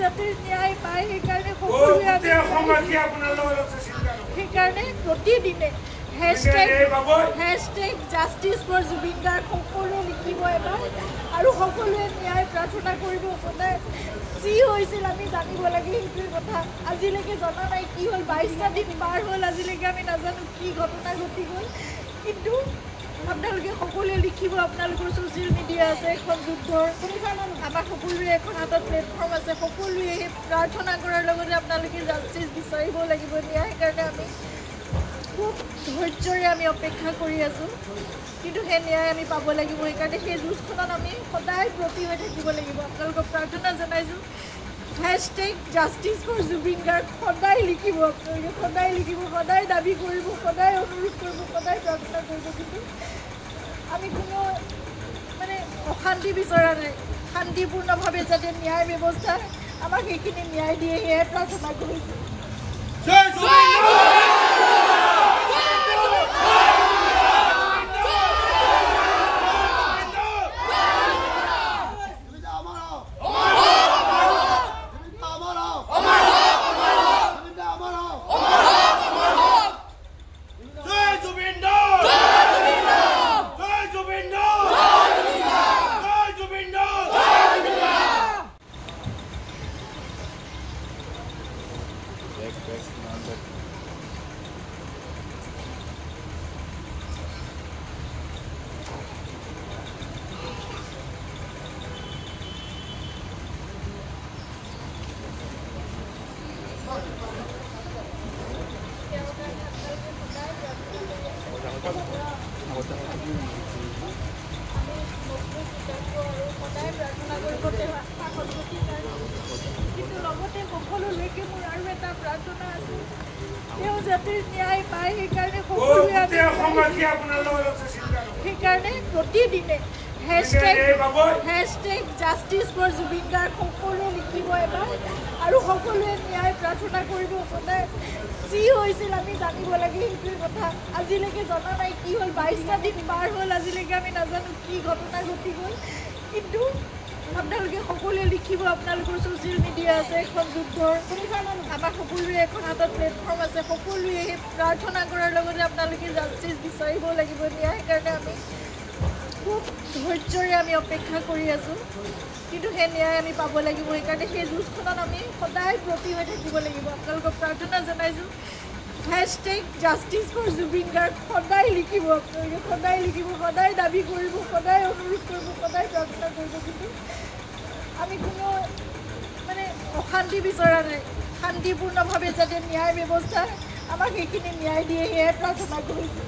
যাতে ন্যায় পায় সেইকাৰণে সকলোৱে সেইকাৰণে প্ৰতিদিনে হেশটেগ জাষ্টিছ ফৰ জুবিন গাৰ্গ সকলোৱে লিখিব এবাৰ আৰু সকলোৱে ন্যায় প্ৰাৰ্থনা কৰিব সদায় যি হৈছিল আমি জানিব লাগে সেইটোৱে কথা আজিলৈকে জনা নাই কি হ'ল 22টা দিন পাৰ হ'ল আজিলৈকে আমি নাজানো কি ঘটনা ঘটি গ'ল কিন্তু আপোনালোকে সকলোৱে লিখিব আপোনালোকৰ ছ'চিয়েল মিডিয়া আছে এখন যুদ্ধৰ আমাৰ সকলোৰে এখন হাতত প্লেটফৰ্ম আছে সকলোৱে প্ৰাৰ্থনা কৰাৰ লগতে আপোনালোকে জাষ্টিছ বিচাৰিব লাগিব ন্যায় সেইকাৰণে আমি খুব ধৈৰ্যৰে আমি অপেক্ষা কৰি আছোঁ কিন্তু সেই ন্যায় আমি পাব লাগিব সেইকাৰণে সেই যুঁজখনত আমি সদায় ব্ৰতী হৈ থাকিব লাগিব আপোনালোকক প্ৰাৰ্থনা জনাইছোঁ হেশটেগ জাষ্টিছ ফৰ জুবিন গাৰ্গ সদায় লিখিব আপোনালোকে সদায় লিখিব সদায় দাবী কৰিব সদায় অনুৰোধ কৰিব সদায় প্ৰাৰ্থনা কৰিব কিন্তু আমি কোনো মানে অশান্তি বিচৰা নাই শান্তিপূৰ্ণভাৱে যাতে ন্যায় ব্যৱস্থা আমাক সেইখিনি ন্যায় দিয়ে সেয়াই প্ৰাৰ্থনা কৰিছোঁ কিন্তু লগতে সকলোলৈকে মোৰ আৰু এটা প্ৰাৰ্থনা আছে তেওঁ যাতে ন্যায় পায় সেইকাৰণে সকলোৱে সেইকাৰণে প্ৰতিদিনে হেশটেগ জাষ্টিছ ফৰ জুবিন গাৰ্গ সকলোৱে লিখিব এবাৰ আৰু সকলোৱে ন্যায় প্ৰাৰ্থনা কৰিব সদায় যি হৈছিল আমি জানিব লাগে সেইটোৱে কথা আজিলৈকে জনা নাই কি হ'ল 22টা দিন পাৰ হ'ল আজিলৈকে আমি নাজানো কি ঘটনা ঘটি গ'ল কিন্তু আপোনালোকে সকলোৱে লিখিব আপোনালোকৰ ছ'চিয়েল মিডিয়া আছে এখন যুদ্ধৰ আমাৰ সকলোৰে এখন হাতত প্লেটফৰ্ম আছে সকলোৱে প্ৰাৰ্থনা কৰাৰ লগতে আপোনালোকে জাষ্টিছ বিচাৰিব লাগিব ন্যায় সেইকাৰণে আমি খুব ধৈৰ্যৰে আমি অপেক্ষা কৰি আছোঁ কিন্তু সেই ন্যায় আমি পাব লাগিব সেইকাৰণে সেই যুঁজখনত আমি সদায় ব্ৰতী হৈ থাকিব লাগিব আপোনালোকক প্ৰাৰ্থনা জনাইছোঁ হেশটেগ জাষ্টিছ ফৰ জুবিন গাৰ্গ সদায় লিখিব আপোনালোকে সদায় লিখিব সদায় দাবী কৰিব সদায় অনুৰোধ কৰিব সদায় প্ৰাৰ্থনা কৰিব কিন্তু আমি কোনো মানে অশান্তি বিচৰা নাই শান্তিপূৰ্ণভাৱে যাতে ন্যায় ব্যৱস্থা আমাক সেইখিনি ন্যায় দিয়ে সেয়াই প্ৰাৰ্থনা কৰিছোঁ